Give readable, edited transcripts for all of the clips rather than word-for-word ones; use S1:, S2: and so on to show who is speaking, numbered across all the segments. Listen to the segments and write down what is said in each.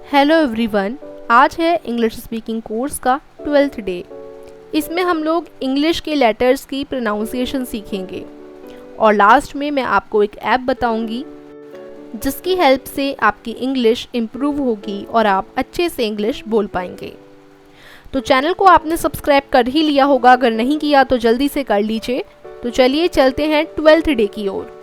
S1: Hello everyone, आज है English speaking course का 12th डे। इसमें हम लोग इंग्लिश के लेटर्स की प्रोनाउंसिएशन सीखेंगे और लास्ट में मैं आपको एक ऐप बताऊंगी जिसकी हेल्प से आपकी इंग्लिश इम्प्रूव होगी और आप अच्छे से इंग्लिश बोल पाएंगे। तो चैनल को आपने सब्सक्राइब कर ही लिया होगा, अगर नहीं किया तो जल्दी से कर लीजिए। तो चलिए चलते हैं 12th डे की ओर।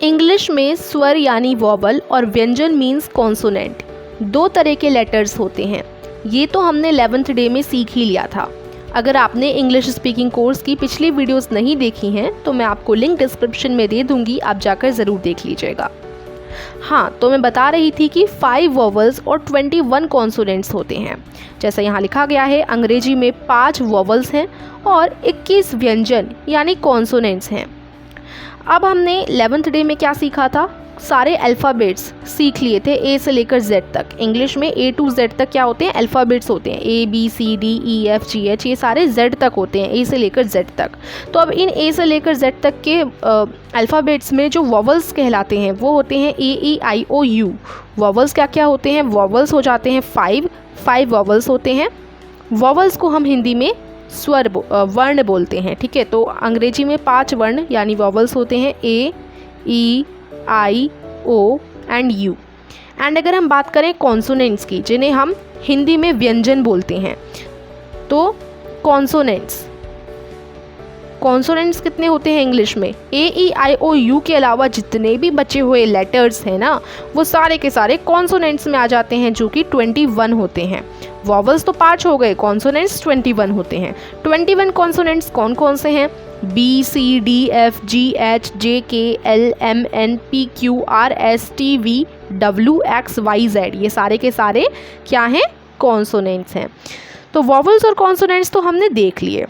S1: इंग्लिश में स्वर यानी वॉवल और व्यंजन मीन्स कॉन्सोनेंट, दो तरह के लेटर्स होते हैं। ये तो हमने 11th डे में सीख ही लिया था। अगर आपने इंग्लिश स्पीकिंग कोर्स की पिछली वीडियोस नहीं देखी हैं तो मैं आपको लिंक डिस्क्रिप्शन में दे दूंगी, आप जाकर ज़रूर देख लीजिएगा। हाँ, तो मैं बता रही थी कि 5 वॉवल्स और 21 कॉन्सोनेंट्स होते हैं। जैसा यहाँ लिखा गया है, अंग्रेजी में 5 वॉवल्स हैं और 21 व्यंजन यानी कॉन्सोनेंट्स हैं। अब हमने 11th डे में क्या सीखा था, सारे अल्फ़ाबेट्स सीख लिए थे ए से लेकर जेड तक। इंग्लिश में ए टू जेड तक क्या होते हैं, अल्फ़ाबेट्स होते हैं। A B C D E F G H, ये सारे जेड तक होते हैं, ए से लेकर जेड तक। तो अब इन ए से लेकर जेड तक के अल्फ़ाबेट्स में जो वॉवल्स कहलाते हैं वो होते हैं ए ई आई ओ यू। वॉवल्स क्या क्या होते हैं, वॉवल्स हो जाते हैं 5 वॉवल्स होते हैं। वॉवल्स को हम हिंदी में स्वर वर्ण बोलते हैं, ठीक है। तो अंग्रेजी में 5 वर्ण यानी वॉवल्स होते हैं ए ई आई ओ एंड यू। एंड अगर हम बात करें कॉन्सोनेंट्स की, जिन्हें हम हिंदी में व्यंजन बोलते हैं, तो कॉन्सोनेंट्स कितने होते हैं इंग्लिश में, ए ई आई ओ यू के अलावा जितने भी बचे हुए लेटर्स हैं ना, वो सारे के सारे कॉन्सोनेंट्स में आ जाते हैं, जो कि 21 होते हैं। वॉवल्स तो 5 हो गए, कॉन्सोनेंट्स 21 होते हैं। 21 कॉन्सोनेंट्स कौन कौन से हैं, B C D F G H J K L M N P Q R S T V W X Y Z, ये सारे के सारे क्या हैं, कॉन्सोनेंट्स हैं। तो वॉवल्स और कॉन्सोनेंट्स तो हमने देख लिए।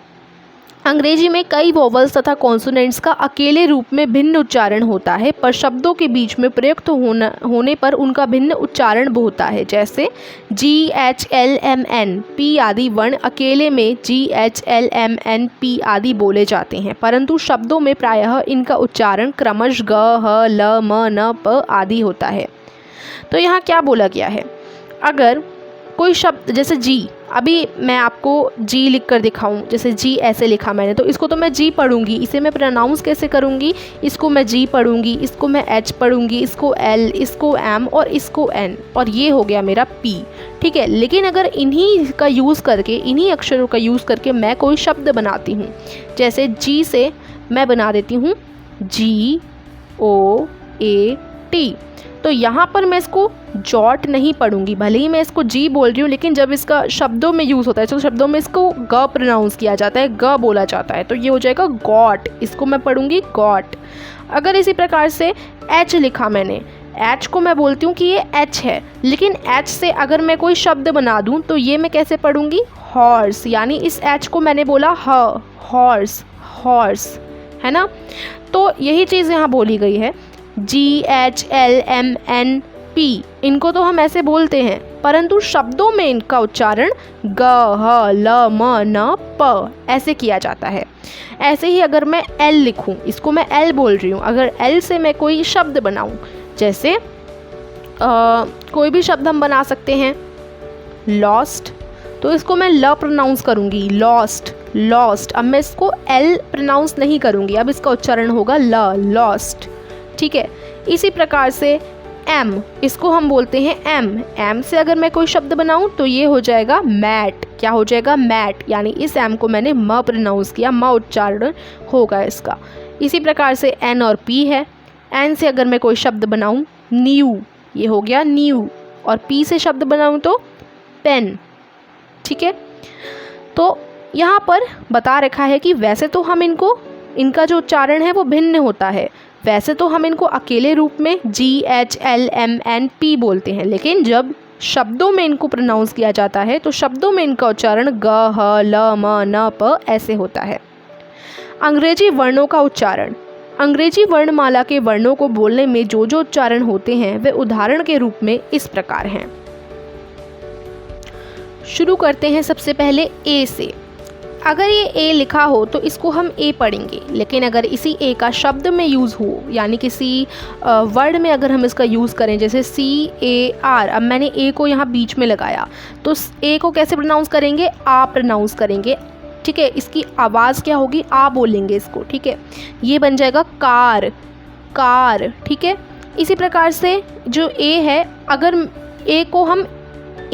S1: अंग्रेजी में कई वॉवल्स तथा कॉन्सोनेंट्स का अकेले रूप में भिन्न उच्चारण होता है, पर शब्दों के बीच में प्रयुक्त होने पर उनका भिन्न उच्चारण होता है। जैसे G H L M N P आदि वर्ण अकेले में G H L M N P आदि बोले जाते हैं, परंतु शब्दों में प्रायः इनका उच्चारण क्रमश ग ह ल म न प आदि होता है। तो यहाँ क्या बोला गया है, अगर कोई शब्द जैसे जी, अभी मैं आपको जी लिख कर दिखाऊं, जैसे जी ऐसे लिखा मैंने, तो इसको तो मैं जी पढ़ूंगी, इसे मैं प्रोनाउंस कैसे करूंगी, इसको मैं जी पढ़ूंगी, इसको मैं एच पढ़ूंगी, इसको एल, इसको एम और इसको एन, और ये हो गया मेरा पी, ठीक है। लेकिन अगर इन्हीं का यूज़ करके, इन्हीं अक्षरों का यूज़ करके मैं कोई शब्द बनाती हूँ, जैसे जी से मैं बना देती हूँ जी ओ ए टी, तो यहाँ पर मैं इसको जॉट नहीं पढ़ूंगी, भले ही मैं इसको जी बोल रही हूँ, लेकिन जब इसका शब्दों में यूज़ होता है तो शब्दों में इसको ग प्रोनाउंस किया जाता है, ग बोला जाता है, तो ये हो जाएगा गॉट, इसको मैं पढ़ूंगी गॉट। अगर इसी प्रकार से एच लिखा मैंने, एच को मैं बोलती हूँ कि ये एच है, लेकिन एच से अगर मैं कोई शब्द बना दूँ तो ये मैं कैसे पढ़ूंगी, हॉर्स, यानी इस एच को मैंने बोला ह, हॉर्स, हॉर्स, है ना। तो यही चीज़ यहाँ बोली गई है, G H L M N P, इनको तो हम ऐसे बोलते हैं, परंतु शब्दों में इनका उच्चारण ग ह ल म न प ऐसे किया जाता है। ऐसे ही अगर मैं एल लिखूं, इसको मैं एल बोल रही हूँ, अगर एल से मैं कोई शब्द बनाऊं, जैसे कोई भी शब्द हम बना सकते हैं, लॉस्ट, तो इसको मैं ल प्रोनाउंस करूँगी, लॉस्ट, लॉस्ट। अब मैं इसको एल प्रोनाउंस नहीं करूँगी, अब इसका उच्चारण होगा ल, लॉस्ट, ठीक है। इसी प्रकार से एम, इसको हम बोलते हैं एम, एम से अगर मैं कोई शब्द बनाऊं तो ये हो जाएगा मैट, क्या हो जाएगा, मैट, यानी इस एम को मैंने म प्रोनाउंस किया, म उच्चारण होगा इसका। इसी प्रकार से एन और पी है, एन से अगर मैं कोई शब्द बनाऊं न्यू, ये हो गया न्यू, और पी से शब्द बनाऊं तो पेन, ठीक है। तो यहाँ पर बता रखा है कि वैसे तो हम इनका जो उच्चारण है वो भिन्न होता है, वैसे तो हम इनको अकेले रूप में G H L M N P बोलते हैं, लेकिन जब शब्दों में इनको प्रोनाउंस किया जाता है तो शब्दों में इनका उच्चारण ग ह ल म न प ऐसे होता है। अंग्रेजी वर्णों का उच्चारण, अंग्रेजी वर्णमाला के वर्णों को बोलने में जो जो उच्चारण होते हैं वे उदाहरण के रूप में इस प्रकार हैं। शुरू करते हैं सबसे पहले ए से। अगर ये ए लिखा हो तो इसको हम ए पढ़ेंगे, लेकिन अगर इसी ए का शब्द में यूज़ हो, यानी किसी वर्ड में अगर हम इसका यूज़ करें, जैसे CAR, अब मैंने ए को यहाँ बीच में लगाया, तो ए को कैसे प्रोनाउंस करेंगे? आ प्रोनाउंस करेंगे, ठीक है। इसकी आवाज़ क्या होगी? आ बोलेंगे इसको, ठीक है। ये बन जाएगा कार, कार, ठीक है। इसी प्रकार से जो ए है, अगर ए को हम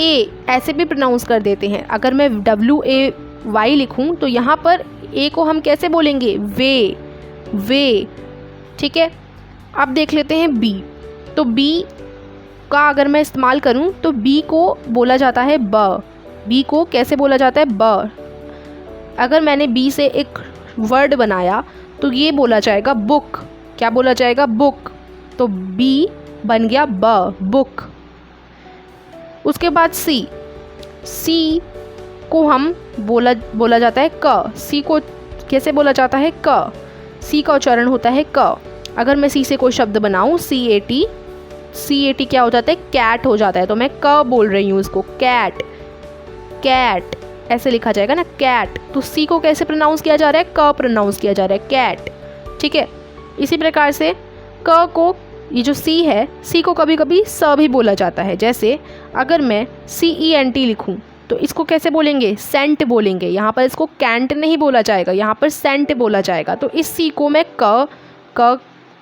S1: ए ऐसे भी प्रोनाउंस कर देते हैं। अगर मैं WAY लिखूं तो यहाँ पर ए को हम कैसे बोलेंगे? वे, वे, ठीक है। अब देख लेते हैं बी। तो बी का अगर मैं इस्तेमाल करूं तो बी को बोला जाता है ब। बी को कैसे बोला जाता है? ब। अगर मैंने बी से एक वर्ड बनाया तो ये बोला जाएगा बुक। क्या बोला जाएगा? बुक। तो बी बन गया ब, बुक। उसके बाद सी। सी को हम बोला जाता है क। सी को कैसे बोला जाता है? क। सी का उच्चारण होता है क। अगर मैं सी से कोई शब्द बनाऊं, CAT क्या हो जाता है? कैट हो जाता है। तो मैं क बोल रही हूँ उसको, कैट, कैट ऐसे लिखा जाएगा ना, कैट। तो सी को कैसे प्रोनाउंस किया जा रहा है? क प्रोनाउंस किया जा रहा है, कैट, ठीक है। इसी प्रकार से क को, ये जो सी है, सी को कभी कभी स भी बोला जाता है। जैसे अगर मैं CENT लिखूं तो इसको कैसे बोलेंगे? सेंट बोलेंगे। यहाँ पर इसको कैंट नहीं बोला जाएगा, यहाँ पर सेंट बोला जाएगा। तो इस सी को मैं क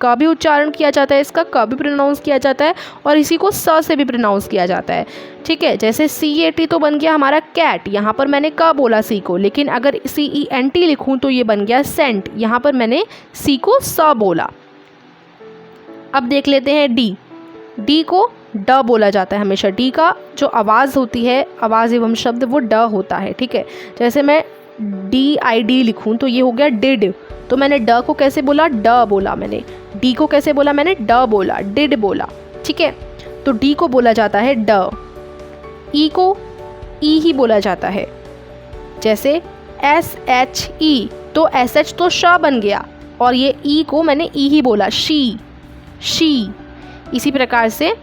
S1: भी उच्चारण किया जाता है, इसका क भी प्रोनाउंस किया जाता है, और इसी को स से भी प्रोनाउंस किया जाता है, ठीक है। जैसे CAT तो बन गया हमारा कैट, यहाँ पर मैंने क बोला सी को, लेकिन अगर CENT लिखूं तो ये बन गया सेंट, यहाँ पर मैंने सी को स बोला। अब देख लेते हैं डी। डी को ड बोला जाता है हमेशा। डी का जो आवाज़ होती है, आवाज़ एवं शब्द, वो ड होता है, ठीक है। जैसे मैं DID लिखूं तो ये हो गया डिड। तो मैंने ड को कैसे बोला? ड बोला मैंने। डी को कैसे बोला मैंने? ड बोला, डिड बोला, ठीक है। तो डी को बोला जाता है ड। ई को ई ही बोला जाता है। जैसे SHE, तो SH तो श बन गया, और ये ई को मैंने ई ही बोला, शी, शी। इसी प्रकार से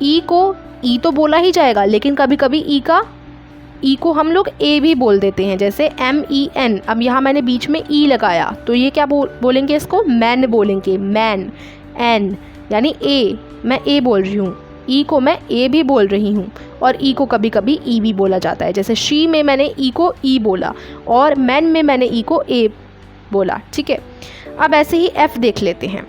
S1: ई को ई तो बोला ही जाएगा, लेकिन कभी कभी ई को हम लोग ए भी बोल देते हैं। जैसे MEN, अब यहाँ मैंने बीच में ई लगाया तो ये क्या बोलेंगे? इसको मैन बोलेंगे, मैन, एन, यानी ए। मैं ए बोल रही हूँ, ई को मैं ए भी बोल रही हूँ, और ई को कभी कभी ई भी बोला जाता है। जैसे शी में मैंने ई को ई बोला, और मैन में मैंने ई को ए बोला, ठीक है। अब ऐसे ही एफ देख लेते हैं।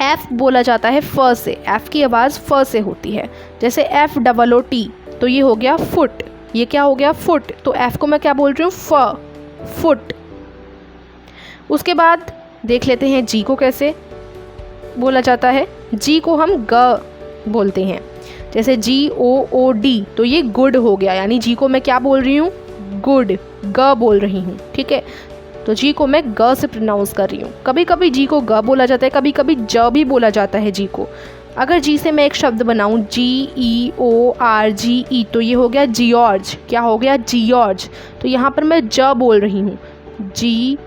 S1: एफ बोला जाता है फ से। एफ की आवाज़ फ से होती है। जैसे FOOT, तो ये हो गया फुट। ये क्या हो गया? फुट। तो एफ को मैं क्या बोल रही हूँ? फ, फुट। उसके बाद देख लेते हैं जी को कैसे बोला जाता है। जी को हम ग बोलते हैं। जैसे GOOD, तो ये गुड हो गया, यानी जी को मैं क्या बोल रही हूँ? गुड, ग बोल रही हूँ, ठीक है। तो जी को मैं ग से प्रोनाउंस कर रही हूँ। कभी कभी जी को ग बोला जाता है, कभी कभी ज भी बोला जाता है जी को। अगर जी से मैं एक शब्द बनाऊँ, GEORGE, तो ये हो गया जियॉर्ज। क्या हो गया? जियॉर्ज। तो यहाँ पर मैं ज बोल रही हूँ, जी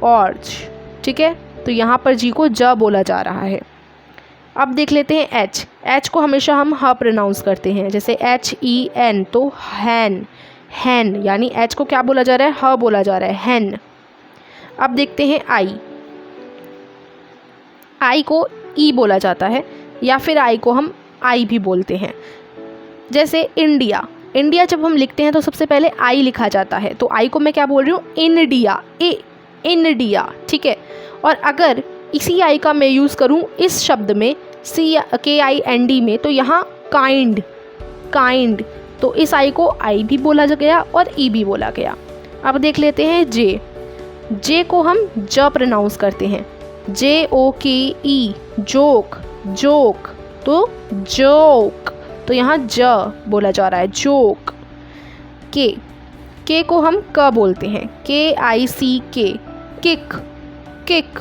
S1: ऑर्ज, ठीक है। तो यहाँ पर जी को ज बोला जा रहा है। अब देख लेते हैं एच। एच को हमेशा हम ह प्रोनाउंस करते हैं। जैसे HEN, तो हैन, हैन, यानी एच को क्या बोला जा रहा है? ह बोला जा रहा है, हैन। अब देखते हैं आई। आई को ई बोला जाता है, या फिर आई को हम आई भी बोलते हैं। जैसे इंडिया। इंडिया जब हम लिखते हैं तो सबसे पहले आई लिखा जाता है, तो आई को मैं क्या बोल रही हूँ? इंडिया, इंडिया, ठीक है। और अगर इसी आई का मैं यूज़ करूँ इस शब्द में, KIND में, तो यहाँ काइंड, काइंड, तो इस आई को आई भी बोला गया और ई भी बोला गया। अब देख लेते हैं जे। जे को हम ज प्रोनाउंस करते हैं, JOKE, जोक, जोक, तो जोक, तो यहाँ ज बोला जा रहा है, जोक। के को हम क बोलते हैं, KICK, किक, किक।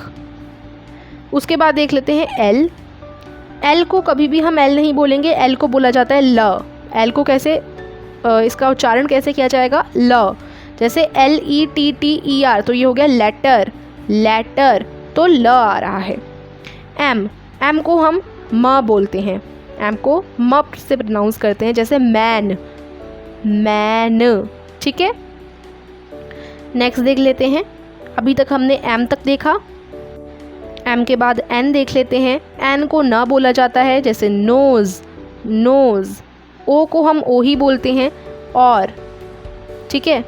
S1: उसके बाद देख लेते हैं एल। एल को कभी भी हम एल नहीं बोलेंगे, एल को बोला जाता है ल। एल को कैसे, इसका उच्चारण कैसे किया जाएगा? ल। जैसे LETTER, तो ये हो गया लेटर, लेटर, तो ल आ रहा है। एम। एम को हम म बोलते हैं, एम को म से प्रोनाउंस करते हैं। जैसे मैन, मैन, ठीक है। नेक्स्ट देख लेते हैं। अभी तक हमने एम तक देखा, एम के बाद एन देख लेते हैं। एन को न बोला जाता है, जैसे नोज़, नोज़। ओ को हम ओ ही बोलते हैं, और, ठीक है,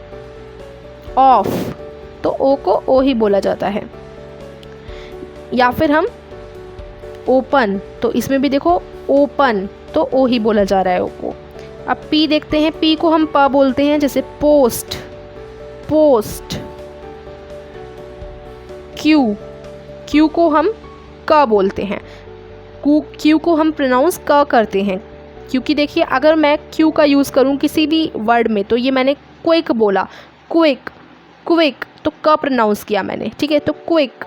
S1: ऑफ, तो ओ को ओ ही बोला जाता है। या फिर हम ओपन, तो इसमें भी देखो ओपन, तो ओ ही बोला जा रहा है ओ को। अब पी देखते हैं, पी को हम प बोलते हैं, जैसे पोस्ट, पोस्ट। क्यू, क्यू को हम क बोलते हैं, क्यू को हम प्रोनाउंस क करते हैं, क्योंकि देखिए अगर मैं क्यू का यूज़ करूँ किसी भी वर्ड में, तो ये मैंने क्विक बोला, क्विक, क्विक, तो क प्रोनाउंस किया मैंने, ठीक है, तो क्विक।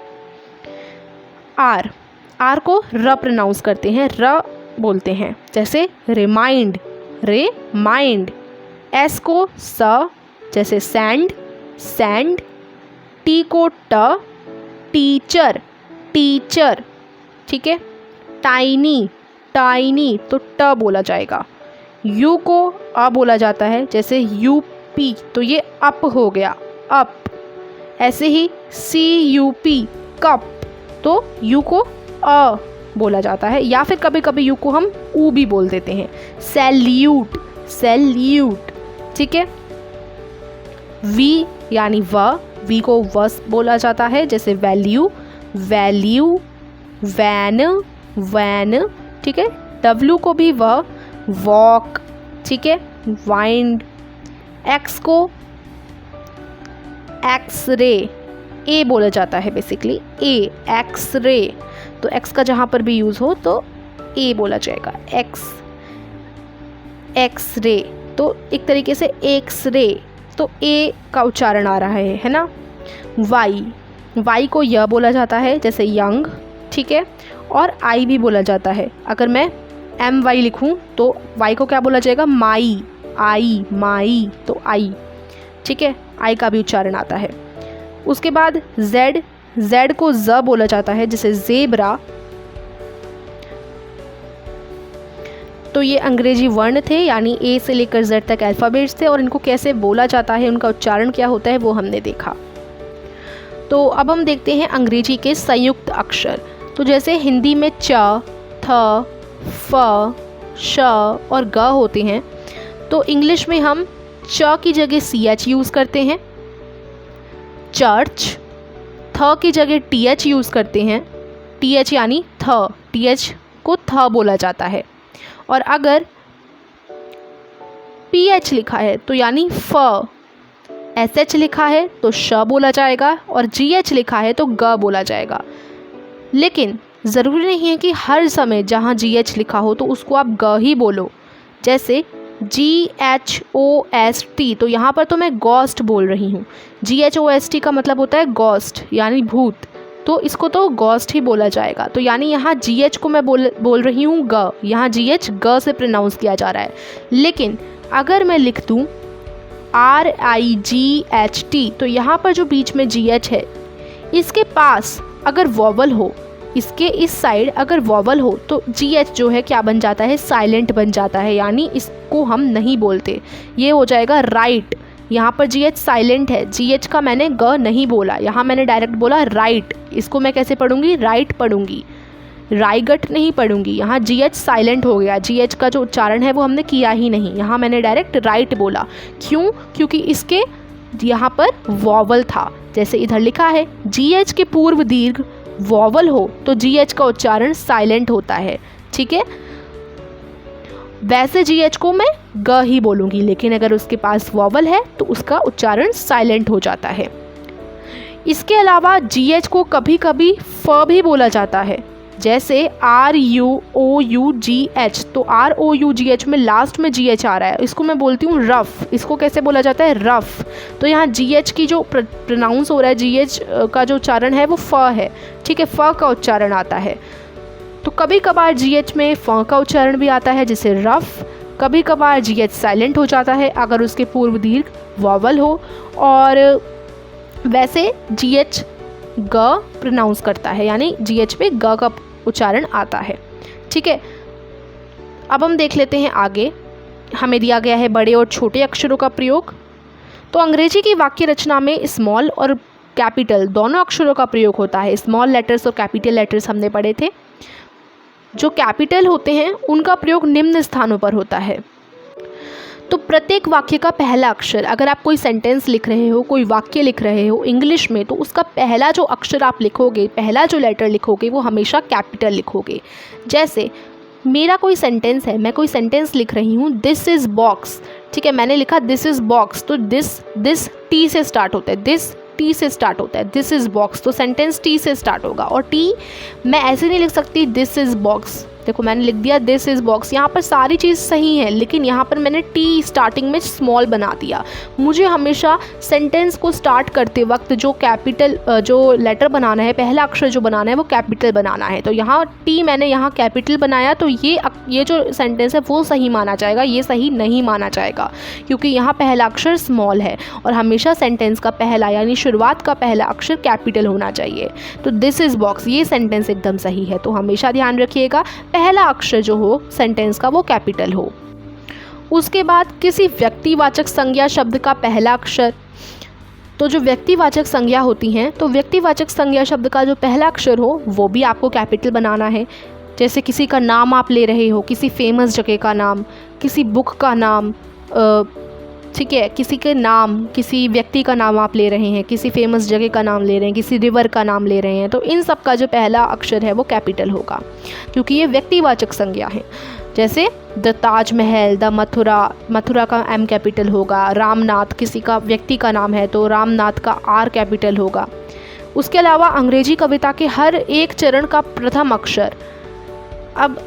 S1: आर, आर को र प्रोनाउंस करते हैं, र बोलते हैं, जैसे रिमाइंड, रे माइंड। एस को स, जैसे सैंड, सैंड। टी को ट, टीचर, टीचर, ठीक है। टाइनी, टाइनी, तो ट बोला जाएगा। यू को अ बोला जाता है, जैसे यूपी, तो ये अप हो गया, अप। ऐसे ही सी यू पी, कप, तो यू को अ बोला जाता है, या फिर कभी कभी यू को हम ऊ भी बोल देते हैं। सैल्यूट, सैल्यूट, ठीक है। वी यानी व, वी को वस बोला जाता है, जैसे वैल्यू, वैल्यू। वैन, वैन, ठीक है। डब्ल्यू को भी व, वॉक, ठीक है। वाइंड। एक्स को एक्स रे, ए बोला जाता है बेसिकली, ए, एक्स रे, तो एक्स का जहाँ पर भी यूज़ हो तो ए बोला जाएगा, एक्स, एक्स रे, तो एक तरीके से एक्स रे, तो ए का उच्चारण आ रहा है ना। वाई, वाई को य बोला जाता है, जैसे यंग, ठीक है, और आई भी बोला जाता है। अगर मैं एम वाई लिखूँ तो वाई को क्या बोला जाएगा, माई, आई, माई, तो आई, ठीक है, आई का भी उच्चारण आता है। उसके बाद जेड, जेड को ज बोला जाता है, जैसे जेब्रा, तो ये अंग्रेजी वर्ण थे, यानी ए से लेकर जेड तक अल्फ़ाबेट्स थे, और इनको कैसे बोला जाता है, उनका उच्चारण क्या होता है, वो हमने देखा। तो अब हम देखते हैं अंग्रेजी के संयुक्त अक्षर। तो जैसे हिंदी में च, थ, फ, श और ग होते हैं, तो इंग्लिश में हम च की जगह सी एच यूज़ करते हैं, चर्च। थ की जगह टी एच यूज़ करते हैं, टी एच यानी थ, टी एच को थ बोला जाता है। और अगर पी एच लिखा है तो यानी फ, एस एच लिखा है तो श बोला जाएगा, और जी एच लिखा है तो ग बोला जाएगा। लेकिन ज़रूरी नहीं है कि हर समय जहाँ जी एच लिखा हो तो उसको आप ग ही बोलो। जैसे GHOST, तो यहाँ पर तो मैं गोस्ट बोल रही हूँ। GHOST का मतलब होता है गोस्ट यानी भूत, तो इसको तो गोस्ट ही बोला जाएगा। तो यानी यहाँ GH को मैं बोल रही हूँ ग, यहाँ GH ग से प्रोनाउंस किया जा रहा है। लेकिन अगर मैं लिख दूँ RIGHT, तो यहाँ पर जो बीच में GH है, इसके पास अगर वॉवल हो, इसके इस साइड अगर वॉवल हो, तो GH जो है क्या बन जाता है, साइलेंट बन जाता है, यानी इसको हम नहीं बोलते। ये हो जाएगा राइट। यहाँ पर GH साइलेंट है, GH का मैंने ग नहीं बोला, यहाँ मैंने डायरेक्ट बोला राइट। इसको मैं कैसे पढ़ूंगी, राइट पढ़ूंगी, राइगट नहीं पढ़ूंगी। यहाँ GH साइलेंट हो गया, GH का जो उच्चारण है वो हमने किया ही नहीं, यहाँ मैंने डायरेक्ट राइट बोला। क्यों? क्योंकि इसके यहाँ पर वॉवल था। जैसे इधर लिखा है GH के पूर्व दीर्घ वॉवल हो तो GH का उच्चारण साइलेंट होता है, ठीक है। वैसे GH को मैं ग ही बोलूँगी, लेकिन अगर उसके पास वॉवल है तो उसका उच्चारण साइलेंट हो जाता है। इसके अलावा GH को कभी कभी फ भी बोला जाता है, जैसे RUOUGH, तो ROUGH में लास्ट में GH आ रहा है, इसको मैं बोलती हूँ रफ। इसको कैसे बोला जाता है, रफ। तो यहाँ GH की जो प्रोनाउंस हो रहा है, GH का जो उच्चारण है वो फ है, ठीक है, फ का उच्चारण आता है। तो कभी कभार GH में फ का उच्चारण भी आता है, जैसे रफ। कभी कभार GH साइलेंट हो जाता है अगर उसके पूर्व दीर्घ वॉवल हो, और वैसे GH ग प्रोनाउंस करता है, यानी GH पे ग का उच्चारण आता है, ठीक है। अब हम देख लेते हैं आगे। हमें दिया गया है बड़े और छोटे अक्षरों का प्रयोग। तो अंग्रेजी की वाक्य रचना में स्मॉल और कैपिटल दोनों अक्षरों का प्रयोग होता है। स्मॉल लेटर्स और कैपिटल लेटर्स हमने पढ़े थे। जो कैपिटल होते हैं उनका प्रयोग निम्न स्थानों पर होता है। तो प्रत्येक वाक्य का पहला अक्षर, अगर आप कोई सेंटेंस लिख रहे हो, कोई वाक्य लिख रहे हो इंग्लिश में, तो उसका पहला जो अक्षर आप लिखोगे, पहला जो लेटर लिखोगे वो हमेशा कैपिटल लिखोगे। जैसे मेरा कोई सेंटेंस है, मैं कोई सेंटेंस लिख रही हूँ, दिस इज़ बॉक्स, ठीक है, मैंने लिखा दिस इज़ बॉक्स, तो दिस टी से स्टार्ट होता है, दिस टी से स्टार्ट होता है, दिस इज़ बॉक्स, तो सेंटेंस टी से स्टार्ट होगा। और टी मैं ऐसे नहीं लिख सकती दिस इज़ बॉक्स, देखो मैंने लिख दिया दिस इज़ बॉक्स, यहाँ पर सारी चीज़ सही है लेकिन यहाँ पर मैंने टी स्टार्टिंग में स्मॉल बना दिया। मुझे हमेशा सेंटेंस को स्टार्ट करते वक्त जो कैपिटल जो लेटर बनाना है, पहला अक्षर जो बनाना है वो कैपिटल बनाना है। तो यहाँ टी मैंने यहाँ कैपिटल बनाया, तो ये जो सेंटेंस है वो सही माना जाएगा, ये सही नहीं माना जाएगा क्योंकि यहाँ पहला अक्षर स्मॉल है और हमेशा सेंटेंस का पहला यानी शुरुआत का पहला अक्षर कैपिटल होना चाहिए। तो दिस इज़ बॉक्स, ये सेंटेंस एकदम सही है। तो हमेशा ध्यान रखिएगा पहला अक्षर जो हो सेंटेंस का वो कैपिटल हो। उसके बाद किसी व्यक्तिवाचक संज्ञा शब्द का पहला अक्षर, तो जो व्यक्तिवाचक संज्ञा होती हैं, तो व्यक्तिवाचक संज्ञा शब्द का जो पहला अक्षर हो वो भी आपको कैपिटल बनाना है। जैसे किसी का नाम आप ले रहे हो, किसी फेमस जगह का नाम, किसी बुक का नाम, ठीक है, किसी के नाम, किसी व्यक्ति का नाम आप ले रहे हैं, किसी फेमस जगह का नाम ले रहे हैं, किसी रिवर का नाम ले रहे हैं, तो इन सब का जो पहला अक्षर है वो कैपिटल होगा क्योंकि ये व्यक्तिवाचक संज्ञा है। जैसे द ताजमहल, द मथुरा का एम कैपिटल होगा, रामनाथ किसी का व्यक्ति का नाम है तो रामनाथ का आर कैपिटल होगा। उसके अलावा अंग्रेजी कविता के हर एक चरण का प्रथम अक्षर, अब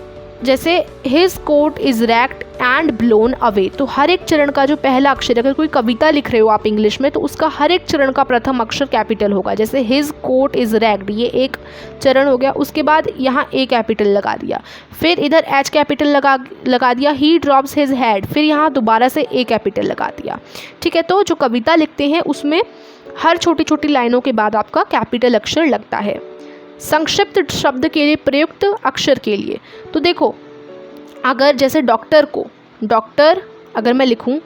S1: जैसे his coat is racked and blown away, तो हर एक चरण का जो पहला अक्षर, अगर कोई कविता लिख रहे हो आप इंग्लिश में तो उसका हर एक चरण का प्रथम अक्षर कैपिटल होगा। जैसे हिज कोट इज़ रैक्ड, ये एक चरण हो गया, उसके बाद यहाँ ए कैपिटल लगा दिया, फिर इधर एच कैपिटल लगा दिया, ही ड्रॉप्स हिज हेड, फिर यहाँ दोबारा से ए कैपिटल लगा दिया, ठीक है। तो जो कविता लिखते हैं उसमें हर छोटी छोटी लाइनों के बाद आपका कैपिटल अक्षर लगता है। संक्षिप्त शब्द के लिए प्रयुक्त अक्षर के लिए, तो देखो अगर जैसे डॉक्टर को, डॉक्टर अगर मैं लिखूं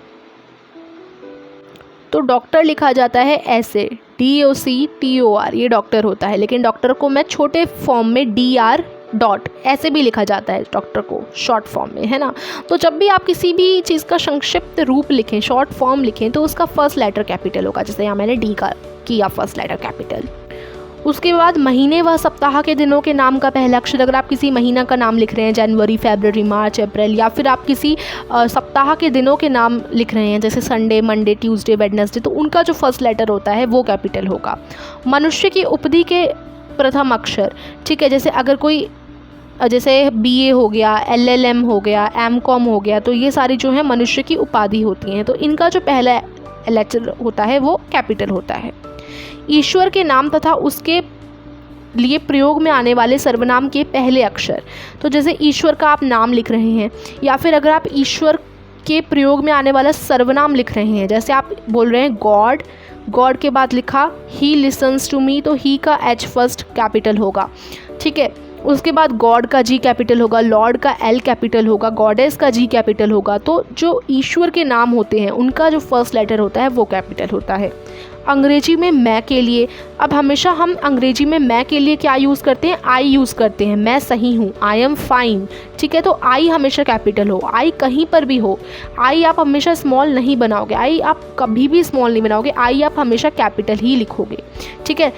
S1: तो डॉक्टर लिखा जाता है ऐसे DOCTOR, ये डॉक्टर होता है, लेकिन डॉक्टर को मैं छोटे फॉर्म में DR डॉट ऐसे भी लिखा जाता है डॉक्टर को शॉर्ट फॉर्म में, है ना। तो जब भी आप किसी भी चीज़ का संक्षिप्त रूप लिखें, शॉर्ट फॉर्म लिखें, तो उसका फर्स्ट लेटर कैपिटल होगा। जैसे यहाँ मैंने D का किया फर्स्ट लेटर कैपिटल। उसके बाद महीने व सप्ताह के दिनों के नाम का पहला अक्षर, अगर आप किसी महीना का नाम लिख रहे हैं, जनवरी, फरवरी, मार्च, अप्रैल, या फिर आप किसी सप्ताह के दिनों के नाम लिख रहे हैं जैसे संडे, मंडे, ट्यूसडे, वेडनेसडे, तो उनका जो फर्स्ट लेटर होता है वो कैपिटल होगा। मनुष्य की उपधि के प्रथम अक्षर, ठीक है, जैसे अगर कोई जैसे BA हो गया, LLM हो गया, MCOM हो गया, तो ये सारी जो है मनुष्य की उपाधि होती हैं, तो इनका जो पहला लेटर होता है वो कैपिटल होता है। ईश्वर के नाम तथा उसके लिए प्रयोग में आने वाले सर्वनाम के पहले अक्षर, तो जैसे ईश्वर का आप नाम लिख रहे हैं या फिर अगर आप ईश्वर के प्रयोग में आने वाला सर्वनाम लिख रहे हैं, जैसे आप बोल रहे हैं गॉड, गॉड के बाद लिखा ही लिसन्स टू मी, तो ही का H फर्स्ट कैपिटल होगा, ठीक है। उसके बाद गॉड का G कैपिटल होगा, लॉर्ड का L कैपिटल होगा, गॉडेस का G कैपिटल होगा। तो जो ईश्वर के नाम होते हैं उनका जो फर्स्ट लेटर होता है वो कैपिटल होता है। अंग्रेजी में मैं के लिए, अब हमेशा हम अंग्रेजी में मैं के लिए क्या यूज़ करते हैं, आई यूज़ करते हैं, मैं सही हूँ, आई एम फाइन, ठीक है। तो आई हमेशा कैपिटल हो, आई कहीं पर भी हो, आई आप हमेशा स्मॉल नहीं बनाओगे, आई आप कभी भी स्मॉल नहीं बनाओगे, आई आप हमेशा कैपिटल ही लिखोगे, ठीक है।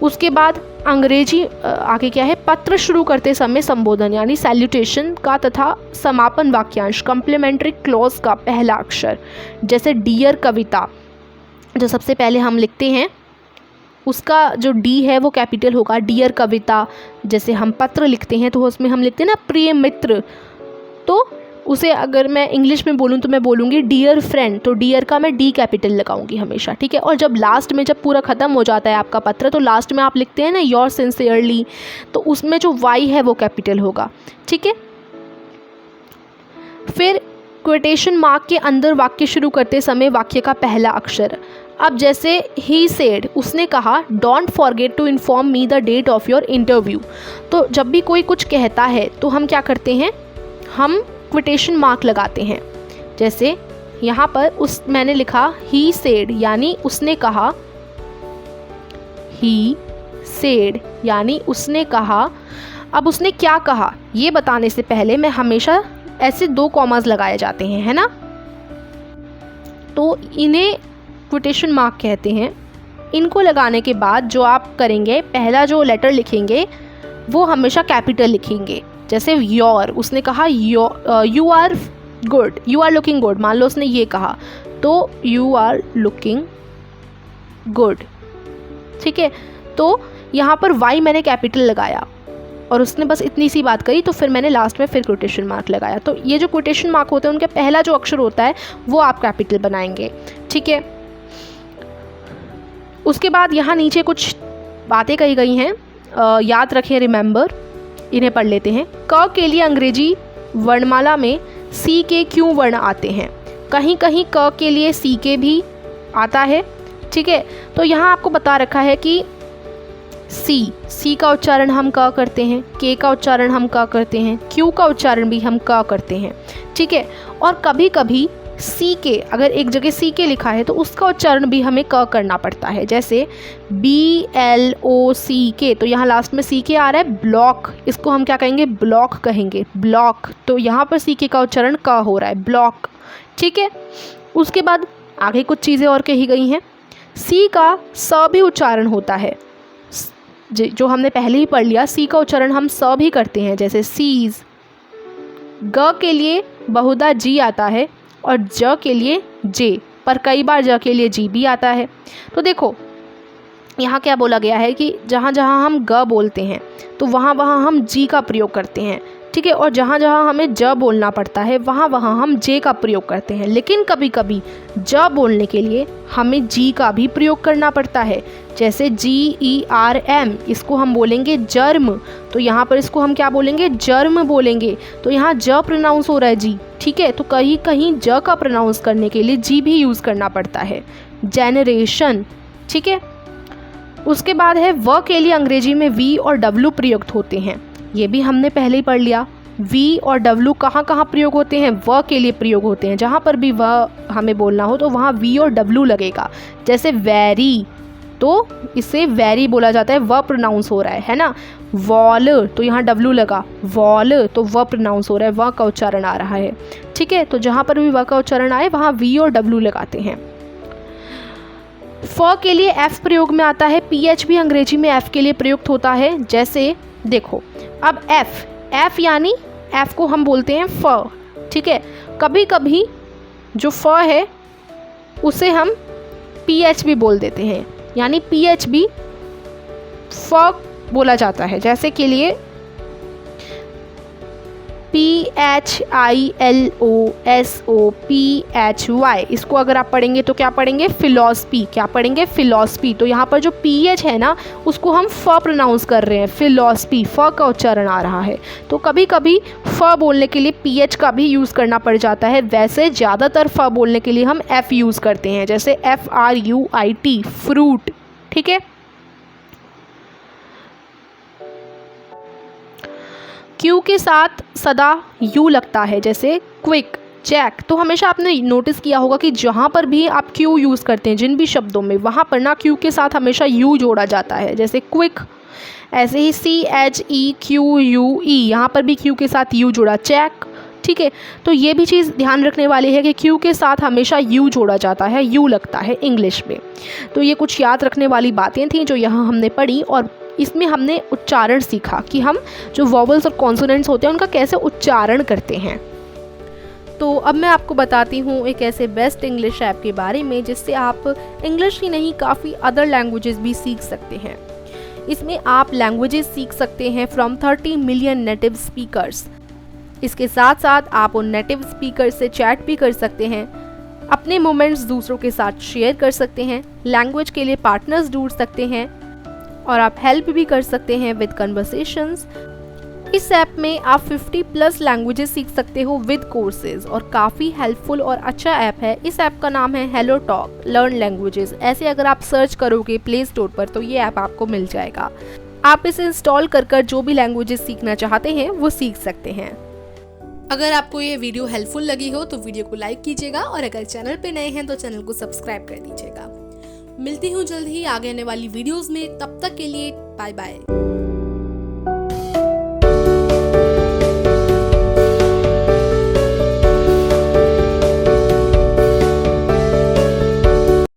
S1: उसके बाद अंग्रेजी आगे क्या है, पत्र शुरू करते समय संबोधन यानी सैल्यूटेशन का तथा समापन वाक्यांश कम्प्लीमेंट्री क्लॉज का पहला अक्षर, जैसे डियर कविता जो सबसे पहले हम लिखते हैं उसका जो D है वो कैपिटल होगा। डियर कविता, जैसे हम पत्र लिखते हैं तो उसमें हम लिखते हैं ना प्रिय मित्र, तो उसे अगर मैं इंग्लिश में बोलूँ तो मैं बोलूँगी डियर फ्रेंड, तो डियर का मैं D कैपिटल लगाऊंगी हमेशा, ठीक है। और जब लास्ट में जब पूरा ख़त्म हो जाता है आपका पत्र तो लास्ट में आप लिखते हैं ना योर सिंसियरली, तो उसमें जो Y है वो कैपिटल होगा, ठीक है। फिर क्वोटेशन मार्क के अंदर वाक्य शुरू करते समय वाक्य का पहला अक्षर, अब जैसे ही सेड, उसने कहा don't forget to inform me the date of your interview, तो जब भी कोई कुछ कहता है तो हम क्या करते हैं, हम क्वोटेशन मार्क लगाते हैं। जैसे यहाँ पर मैंने लिखा ही सेड यानी उसने कहा, ही सेड यानी उसने कहा। अब उसने क्या कहा ये बताने से पहले मैं हमेशा ऐसे 2 कॉमास लगाए जाते हैं, है ना, तो इन्हें क्वोटेशन मार्क कहते हैं। इनको लगाने के बाद जो आप करेंगे, पहला जो लेटर लिखेंगे वो हमेशा कैपिटल लिखेंगे। जैसे योर, उसने कहा you are good, you are looking good, मान लो उसने ये कहा तो यू आर लुकिंग गुड, ठीक है। तो यहाँ पर वाई मैंने कैपिटल लगाया और उसने बस इतनी सी बात कही, तो फिर मैंने लास्ट में फिर कोटेशन मार्क लगाया। तो ये जो कोटेशन मार्क होते हैं उनका पहला जो अक्षर होता है वो आप कैपिटल बनाएंगे, ठीक है। उसके बाद यहाँ नीचे कुछ बातें कही गई हैं, याद रखें, रिमेंबर, इन्हें पढ़ लेते हैं। क के लिए अंग्रेजी वर्णमाला में सी के क्यों वर्ण आते हैं? कहीं कहीं क के लिए सी के भी आता है, ठीक है। तो यहाँ आपको बता रखा है कि सी का उच्चारण हम क करते हैं, के का उच्चारण हम क करते हैं, क्यू का उच्चारण भी हम क करते हैं, ठीक है। और कभी कभी सी के, अगर एक जगह सी के लिखा है तो उसका उच्चारण भी हमें क करना पड़ता है। जैसे BLOCK, तो यहाँ लास्ट में सी के आ रहा है, ब्लॉक, इसको हम क्या कहेंगे, ब्लॉक कहेंगे, ब्लॉक। तो यहाँ पर सी के का उच्चारण क हो रहा है, ब्लॉक, ठीक है। उसके बाद आगे कुछ चीज़ें और कही गई हैं। सी का स भी उच्चारण होता है, जो हमने पहले ही पढ़ लिया, सी का उच्चारण हम स भी करते हैं, जैसे सीज। ग के लिए बहुधा जी आता है और ज के लिए जे, पर कई बार ज के लिए जी भी आता है। तो देखो यहाँ क्या बोला गया है कि जहाँ जहाँ हम ग बोलते हैं तो वहाँ वहाँ हम जी का प्रयोग करते हैं, ठीक है, और जहाँ जहाँ हमें ज बोलना पड़ता है वहाँ वहाँ हम जे का प्रयोग करते हैं। लेकिन कभी कभी ज बोलने के लिए हमें जी का भी प्रयोग करना पड़ता है, जैसे GERM, इसको हम बोलेंगे जर्म, तो यहाँ पर इसको हम क्या बोलेंगे, जर्म बोलेंगे। तो यहाँ ज प्रोनाउंस हो रहा है जी, ठीक है, तो कहीं कहीं ज का प्रोनाउंस करने के लिए जी भी यूज़ करना पड़ता है, जेनरेशन, ठीक है। उसके बाद है व के लिए अंग्रेजी में वी और डब्ल्यू प्रयुक्त होते हैं, ये भी हमने पहले ही पढ़ लिया। वी और डब्ल्यू कहाँ कहाँ प्रयोग होते हैं, व के लिए प्रयोग होते हैं। जहाँ पर भी व हमें बोलना हो तो वहाँ वी और डब्ल्यू लगेगा। जैसे वेरी, तो इसे वेरी बोला जाता है, व प्रोनाउंस हो रहा है ना। वॉल, तो यहाँ डब्ल्यू लगा, वॉल, तो व प्रोनाउंस हो रहा है, व का उच्चारण आ रहा है, ठीक है। तो जहाँ पर भी व का उच्चारण आए वहाँ वी और डब्ल्यू लगाते हैं। फ के लिए एफ प्रयोग में आता है, पीएच भी अंग्रेजी में एफ के लिए प्रयुक्त होता है। जैसे देखो, अब एफ यानी एफ को हम बोलते हैं फ, ठीक है। कभी कभी जो फ है उसे हम पीएच भी बोल देते हैं, यानी पीएच भी फ बोला जाता है। जैसे के लिए PHILOSOPHY, इसको अगर आप पढ़ेंगे तो क्या पढ़ेंगे, फिलॉसफी, क्या पढ़ेंगे, फिलॉसफी। तो यहाँ पर जो पीएच है ना उसको हम फ प्रोनाउंस कर रहे हैं, फिलॉसफी, फ का उच्चारण आ रहा है। तो कभी कभी फ बोलने के लिए पीएच का भी यूज़ करना पड़ जाता है। वैसे ज़्यादातर फ बोलने के लिए हम एफ यूज़ करते हैं, जैसे FRUIT, फ्रूट, ठीक है। क्यू के साथ सदा यू लगता है, जैसे क्विक, चेक। तो हमेशा आपने नोटिस किया होगा कि जहाँ पर भी आप क्यू यूज़ करते हैं जिन भी शब्दों में, वहाँ पर ना क्यू के साथ हमेशा यू जोड़ा जाता है, जैसे क्विक। ऐसे ही CHEQUE, यहाँ पर भी क्यू के साथ यू जोड़ा, चेक, ठीक है। तो ये भी चीज़ ध्यान रखने वाली है कि क्यू के साथ हमेशा यू जोड़ा जाता है, यू लगता है इंग्लिश में। तो ये कुछ याद रखने वाली बातें थी जो यहाँ हमने पढ़ी, और इसमें हमने उच्चारण सीखा कि हम जो वॉवल्स और कॉन्सोनेंट्स होते हैं उनका कैसे उच्चारण करते हैं। तो अब मैं आपको बताती हूँ एक ऐसे बेस्ट इंग्लिश ऐप के बारे में जिससे आप इंग्लिश ही नहीं काफ़ी अदर लैंग्वेजेस भी सीख सकते हैं। इसमें आप लैंग्वेजेस सीख सकते हैं फ्रॉम 30 मिलियन नेटिव स्पीकर्स। इसके साथ साथ आप उन नेटिव स्पीकर से चैट भी कर सकते हैं, अपने मोमेंट्स दूसरों के साथ शेयर कर सकते हैं, लैंग्वेज के लिए पार्टनर्स ढूंढ सकते हैं, और आप हेल्प भी कर सकते हैं विद कन्वर्सेशंस। इस ऐप में आप 50+ लैंग्वेजेस सीख सकते हो विद कोर्सेज, और काफ़ी हेल्पफुल और अच्छा ऐप है। इस ऐप का नाम है हेलो टॉक लर्न लैंग्वेजेस। ऐसे अगर आप सर्च करोगे प्ले स्टोर पर तो ये ऐप आपको मिल जाएगा। आप इसे इंस्टॉल कर जो भी लैंग्वेजेस सीखना चाहते हैं वो सीख सकते हैं। अगर आपको ये वीडियो हेल्पफुल लगी हो तो वीडियो को लाइक कीजिएगा और अगर चैनल पे नए हैं तो चैनल को सब्सक्राइब कर दीजिएगा। मिलती हूँ जल्द ही आगे आने वाली वीडियोस में, तब तक के लिए बाय बाय।